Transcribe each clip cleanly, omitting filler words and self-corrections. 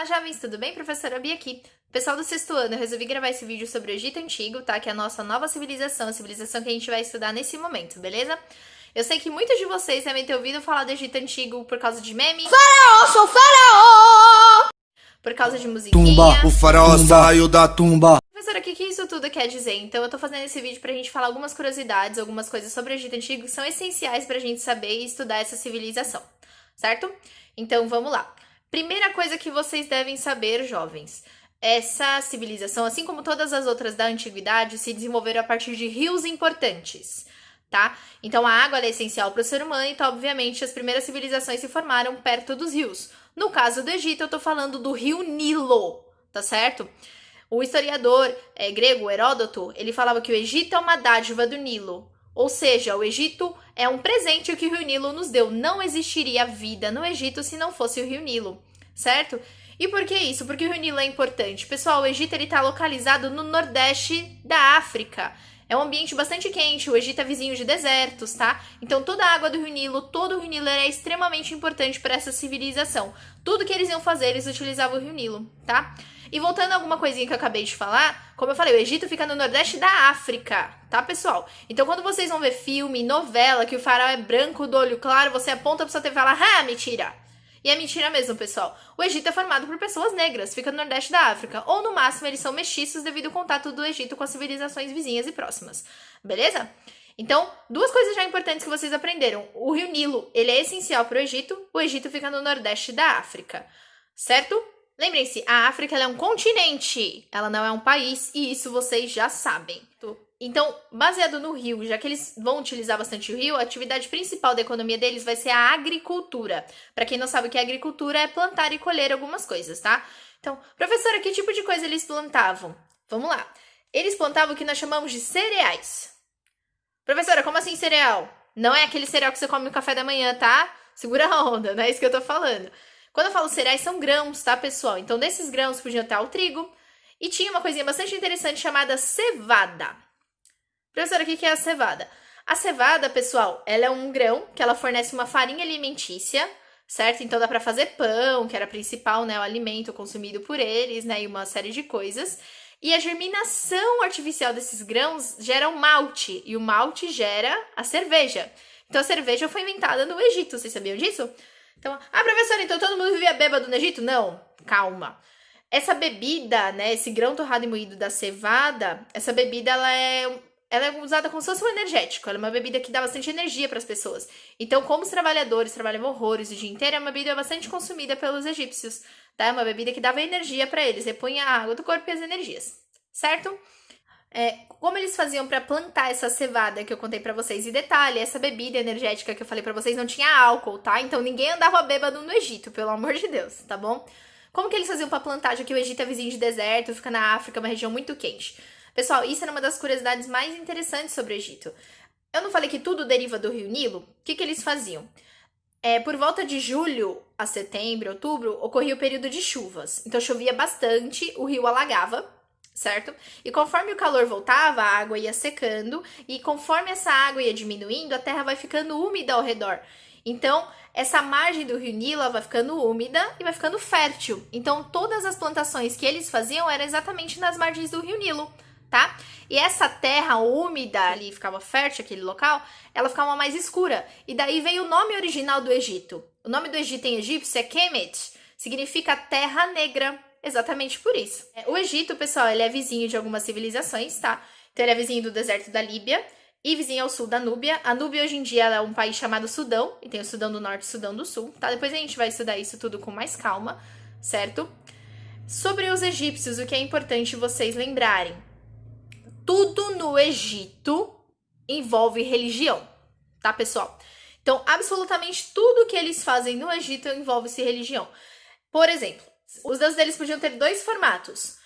Olá, jovens, tudo bem? Professora Bia aqui. Pessoal do sexto ano, eu resolvi gravar esse vídeo sobre o Egito Antigo, tá? Que é a nossa nova civilização, a civilização que a gente vai estudar nesse momento, beleza? Eu sei que muitos de vocês devem ter ouvido falar do Egito Antigo por causa de meme. Faraó, sou faraó! Por causa de musiquinha. Tumba, o faraó saiu da tumba. Professora, o que isso tudo quer dizer? Então eu tô fazendo esse vídeo pra gente falar algumas curiosidades, algumas coisas sobre o Egito Antigo que são essenciais pra gente saber e estudar essa civilização, certo? Então vamos lá. Primeira coisa que vocês devem saber, jovens, essa civilização, assim como todas as outras da antiguidade, se desenvolveram a partir de rios importantes, tá? Então a água é essencial para o ser humano, então obviamente as primeiras civilizações se formaram perto dos rios. No caso do Egito, eu tô falando do rio Nilo, tá certo? O historiador grego Heródoto, ele falava que o Egito é uma dádiva do Nilo. Ou seja, o Egito é um presente que o Rio Nilo nos deu. Não existiria vida no Egito se não fosse o Rio Nilo, certo? E por que isso? Porque o Rio Nilo é importante. Pessoal, o Egito está localizado no nordeste da África. É um ambiente bastante quente, o Egito é vizinho de desertos, tá? Então toda a água do Rio Nilo, todo o Rio Nilo é extremamente importante para essa civilização. Tudo que eles iam fazer, eles utilizavam o Rio Nilo, tá? E voltando a alguma coisinha que eu acabei de falar, como eu falei, o Egito fica no nordeste da África, tá, pessoal? Então quando vocês vão ver filme, novela, que o faraó é branco, do olho claro, você aponta pra sua TV e fala, ah, mentira! E é mentira mesmo, pessoal. O Egito é formado por pessoas negras, fica no nordeste da África. Ou, no máximo, eles são mestiços devido ao contato do Egito com as civilizações vizinhas e próximas. Beleza? Então, duas coisas já importantes que vocês aprenderam. O Rio Nilo, ele é essencial para o Egito fica no nordeste da África. Certo? Lembrem-se, a África ela é um continente, ela não é um país, e isso vocês já sabem. Então, baseado no rio, já que eles vão utilizar bastante o rio, a atividade principal da economia deles vai ser a agricultura. Para quem não sabe o que é agricultura, é plantar e colher algumas coisas, tá? Então, professora, que tipo de coisa eles plantavam? Vamos lá. Eles plantavam o que nós chamamos de cereais. Professora, como assim cereal? Não é aquele cereal que você come no café da manhã, tá? Segura a onda, não é isso que eu tô falando. Quando eu falo cereais, são grãos, tá, pessoal? Então, desses grãos podiam estar o trigo. E tinha uma coisinha bastante interessante chamada cevada. Professora, o que é a cevada? A cevada, pessoal, ela é um grão que ela fornece uma farinha alimentícia, certo? Então dá para fazer pão, que era principal, né, o alimento consumido por eles, né, e uma série de coisas. E a germinação artificial desses grãos gera o malte, e o malte gera a cerveja. Então a cerveja foi inventada no Egito, vocês sabiam disso? Então, professora, então todo mundo vivia bêbado no Egito? Não, calma. Essa bebida, né, esse grão torrado e moído da cevada, essa bebida, ela é usada como se fosse um energético. Ela é uma bebida que dá bastante energia para as pessoas. Então, como os trabalhadores trabalhavam horrores o dia inteiro, é uma bebida bastante consumida pelos egípcios, tá? É uma bebida que dava energia para eles, repunha a água do corpo e as energias, certo? Como eles faziam para plantar essa cevada que eu contei para vocês? E detalhe, essa bebida energética que eu falei para vocês não tinha álcool, tá? Então, ninguém andava bêbado no Egito, pelo amor de Deus, tá bom? Como que eles faziam para plantar, já que o Egito é vizinho de deserto, fica na África, uma região muito quente? Pessoal, isso era uma das curiosidades mais interessantes sobre o Egito. Eu não falei que tudo deriva do Rio Nilo? O que eles faziam? Por volta de julho a setembro, outubro, ocorria o período de chuvas. Então chovia bastante, o rio alagava, certo? E conforme o calor voltava, a água ia secando, e conforme essa água ia diminuindo, a terra vai ficando úmida ao redor. Então, essa margem do Rio Nilo vai ficando úmida e vai ficando fértil. Então, todas as plantações que eles faziam eram exatamente nas margens do Rio Nilo, tá? E essa terra úmida ali, ficava fértil, aquele local, ela ficava mais escura. E daí veio o nome original do Egito. O nome do Egito em egípcio é Kemet, significa terra negra, exatamente por isso. O Egito, pessoal, ele é vizinho de algumas civilizações, tá? Então ele é vizinho do deserto da Líbia e vizinho ao sul da Núbia. A Núbia hoje em dia ela é um país chamado Sudão, e tem o Sudão do Norte e o Sudão do Sul, tá? Depois a gente vai estudar isso tudo com mais calma, certo? Sobre os egípcios, o que é importante vocês lembrarem. Tudo no Egito envolve religião, tá, pessoal? Então, absolutamente tudo que eles fazem no Egito envolve-se religião. Por exemplo, os deuses deles podiam ter dois formatos.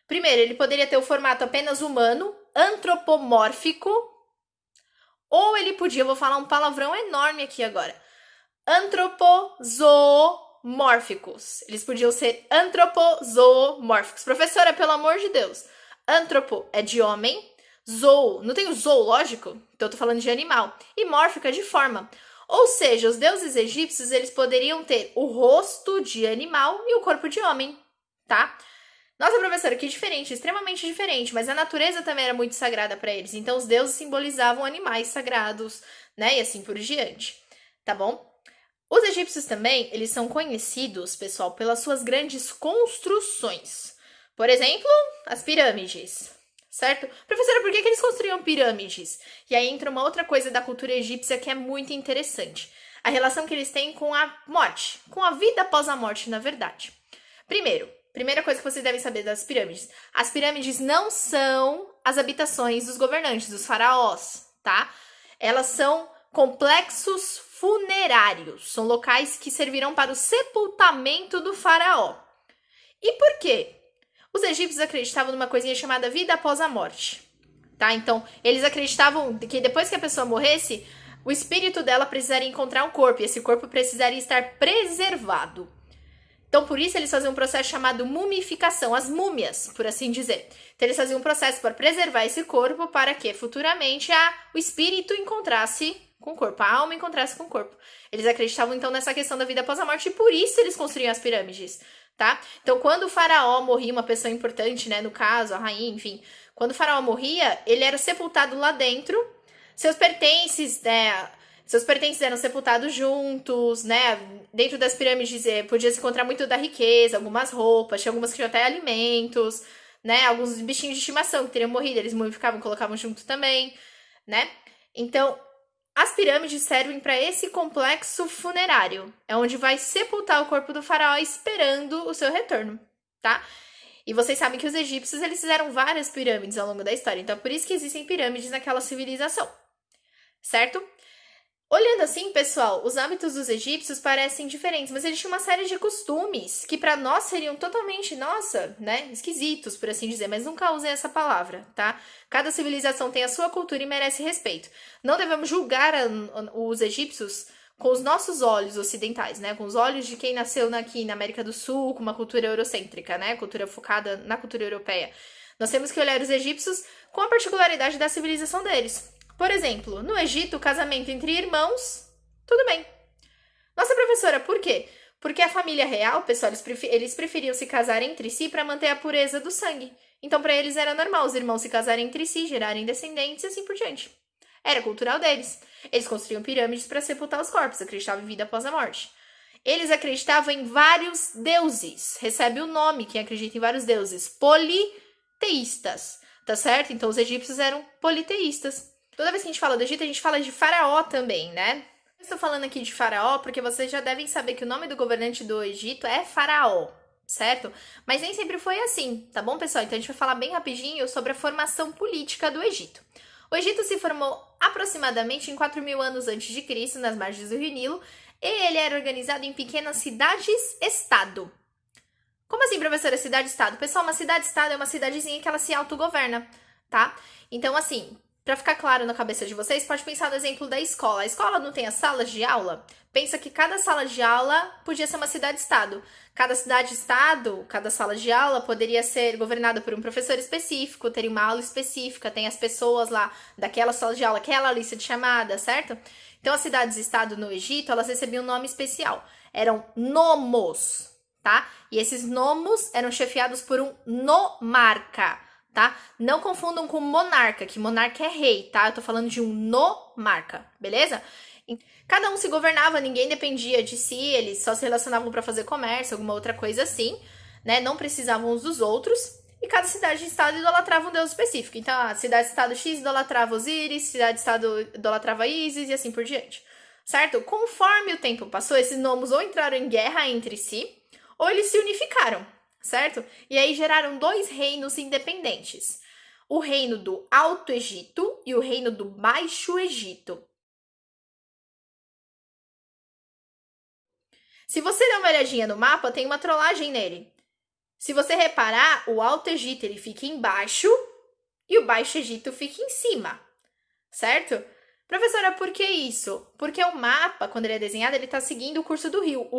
Primeiro, ele poderia ter o formato apenas humano, antropomórfico, ou ele podia, vou falar um palavrão enorme aqui agora, antropozoomórficos. Eles podiam ser antropozoomórficos. Professora, pelo amor de Deus. Antropo é de homem, zoo, não tem o zoológico? Então eu tô falando de animal. E mórfico é de forma. Ou seja, os deuses egípcios, eles poderiam ter o rosto de animal e o corpo de homem. tá? Nossa, professora, que diferente, extremamente diferente, mas a natureza também era muito sagrada para eles, então os deuses simbolizavam animais sagrados, né, e assim por diante, tá bom? Os egípcios também, eles são conhecidos, pessoal, pelas suas grandes construções. Por exemplo, as pirâmides, certo? Professora, por que eles construíam pirâmides? E aí entra uma outra coisa da cultura egípcia que é muito interessante. A relação que eles têm com a morte, com a vida após a morte, na verdade. Primeira coisa que vocês devem saber das pirâmides. As pirâmides não são as habitações dos governantes, dos faraós, tá? Elas são complexos funerários. São locais que servirão para o sepultamento do faraó. E por quê? Os egípcios acreditavam numa coisinha chamada vida após a morte, tá? Então, eles acreditavam que depois que a pessoa morresse, o espírito dela precisaria encontrar um corpo, e esse corpo precisaria estar preservado. Então, por isso, eles faziam um processo chamado mumificação, as múmias, por assim dizer. Então, eles faziam um processo para preservar esse corpo para que futuramente o espírito encontrasse com o corpo, a alma encontrasse com o corpo. Eles acreditavam, então, nessa questão da vida após a morte, e por isso eles construíam as pirâmides, tá? Então, quando o faraó morria, uma pessoa importante, né, no caso, a rainha, enfim, quando o faraó morria, ele era sepultado lá dentro, seus pertences eram sepultados juntos, né? Dentro das pirâmides podia se encontrar muito da riqueza, algumas roupas, tinha algumas que tinham até alimentos, né? Alguns bichinhos de estimação que teriam morrido, eles mumificavam e colocavam junto também, né? Então, as pirâmides servem para esse complexo funerário. É onde vai sepultar o corpo do faraó esperando o seu retorno, tá? E vocês sabem que os egípcios, eles fizeram várias pirâmides ao longo da história. Então, é por isso que existem pirâmides naquela civilização, certo? Olhando assim, pessoal, os hábitos dos egípcios parecem diferentes, mas eles tinham uma série de costumes que para nós seriam totalmente, esquisitos, por assim dizer, mas nunca usem essa palavra, tá? Cada civilização tem a sua cultura e merece respeito. Não devemos julgar os egípcios com os nossos olhos ocidentais, né? Com os olhos de quem nasceu aqui na América do Sul, com uma cultura eurocêntrica, né? Cultura focada na cultura europeia. Nós temos que olhar os egípcios com a particularidade da civilização deles. Por exemplo, no Egito, o casamento entre irmãos, tudo bem. Nossa, professora, por quê? Porque a família real, pessoal, eles preferiam se casar entre si para manter a pureza do sangue. Então, para eles era normal os irmãos se casarem entre si, gerarem descendentes e assim por diante. Era cultural deles. Eles construíam pirâmides para sepultar os corpos, acreditavam em vida após a morte. Eles acreditavam em vários deuses. Recebe o nome quem acredita em vários deuses. Politeístas, tá certo? Então, os egípcios eram politeístas. Toda vez que a gente fala do Egito, a gente fala de faraó também, né? Eu estou falando aqui de faraó porque vocês já devem saber que o nome do governante do Egito é faraó, certo? Mas nem sempre foi assim, tá bom, pessoal? Então a gente vai falar bem rapidinho sobre a formação política do Egito. O Egito se formou aproximadamente em 4.000 anos antes de Cristo, nas margens do Rio Nilo, e ele era organizado em pequenas cidades-estado. Como assim, professora, cidade-estado? Pessoal, uma cidade-estado é uma cidadezinha que ela se autogoverna, tá? Então, assim, para ficar claro na cabeça de vocês, pode pensar no exemplo da escola. A escola não tem as salas de aula? Pensa que cada sala de aula podia ser uma cidade-estado. Cada cidade-estado, cada sala de aula poderia ser governada por um professor específico, teria uma aula específica, tem as pessoas lá daquela sala de aula, aquela lista de chamada, certo? Então, as cidades-estado no Egito, elas recebiam um nome especial. Eram nomos, tá? E esses nomos eram chefiados por um nomarca, tá? Não confundam com monarca, que monarca é rei, tá? Eu tô falando de um nomarca, beleza? Cada um se governava, ninguém dependia de si, eles só se relacionavam para fazer comércio, alguma outra coisa assim, né? Não precisavam uns dos outros. E cada cidade-estado idolatrava um deus específico. Então, a cidade-estado X idolatrava Osíris, cidade-estado idolatrava Ísis e assim por diante, certo? Conforme o tempo passou, esses nomos ou entraram em guerra entre si, ou eles se unificaram, certo? E aí geraram 2 reinos independentes. O reino do Alto Egito e o reino do Baixo Egito. Se você der uma olhadinha no mapa, tem uma trollagem nele. Se você reparar, o Alto Egito ele fica embaixo e o Baixo Egito fica em cima, certo? Professora, por que isso? Porque o mapa, quando ele é desenhado, ele está seguindo o curso do rio.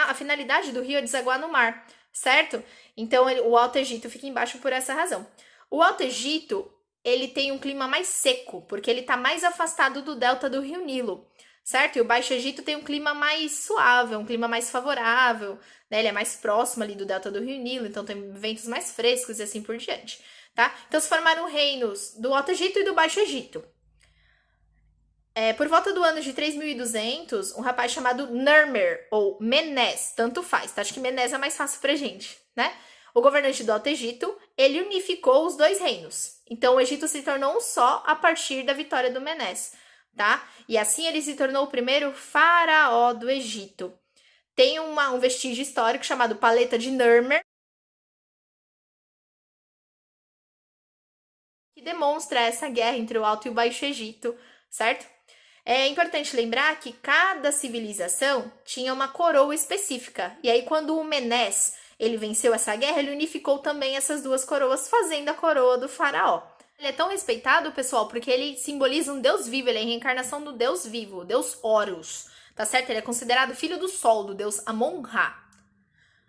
A finalidade do rio é desaguar no mar, certo? Então, o Alto Egito fica embaixo por essa razão. O Alto Egito, ele tem um clima mais seco, porque ele está mais afastado do delta do Rio Nilo, certo? E o Baixo Egito tem um clima mais suave, um clima mais favorável, né? Ele é mais próximo ali do delta do Rio Nilo, então tem ventos mais frescos e assim por diante, tá? Então se formaram reinos do Alto Egito e do Baixo Egito. Por volta do ano de 3200, um rapaz chamado Narmer, ou Menes, tanto faz, tá? Acho que Menes é mais fácil pra gente, né? O governante do Alto Egito, ele unificou os dois reinos. Então, o Egito se tornou um só a partir da vitória do Menes, tá? E assim ele se tornou o primeiro faraó do Egito. Tem um vestígio histórico chamado Paleta de Narmer, que demonstra essa guerra entre o Alto e o Baixo Egito, certo? É importante lembrar que cada civilização tinha uma coroa específica. E aí, quando o Menes ele venceu essa guerra, ele unificou também essas duas coroas, fazendo a coroa do faraó. Ele é tão respeitado, pessoal, porque ele simboliza um deus vivo, ele é a reencarnação do deus vivo, o deus Horus, tá certo? Ele é considerado filho do sol, do deus Amon-Ra.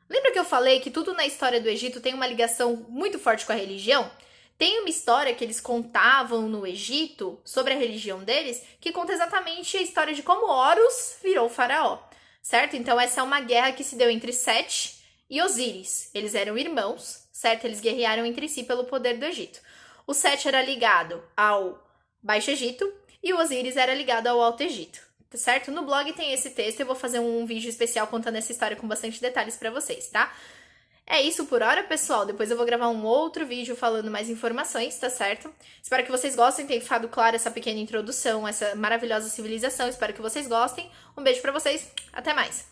Lembra que eu falei que tudo na história do Egito tem uma ligação muito forte com a religião? Tem uma história que eles contavam no Egito sobre a religião deles, que conta exatamente a história de como Horus virou faraó, certo? Então essa é uma guerra que se deu entre Sete e Osíris. Eles eram irmãos, certo? Eles guerrearam entre si pelo poder do Egito. O Sete era ligado ao Baixo Egito e o Osíris era ligado ao Alto Egito, certo? No blog tem esse texto, eu vou fazer um vídeo especial contando essa história com bastante detalhes para vocês, tá? É isso por hora, pessoal. Depois eu vou gravar um outro vídeo falando mais informações, tá certo? Espero que vocês gostem, tenha ficado claro essa pequena introdução, essa maravilhosa civilização. Espero que vocês gostem. Um beijo pra vocês, até mais!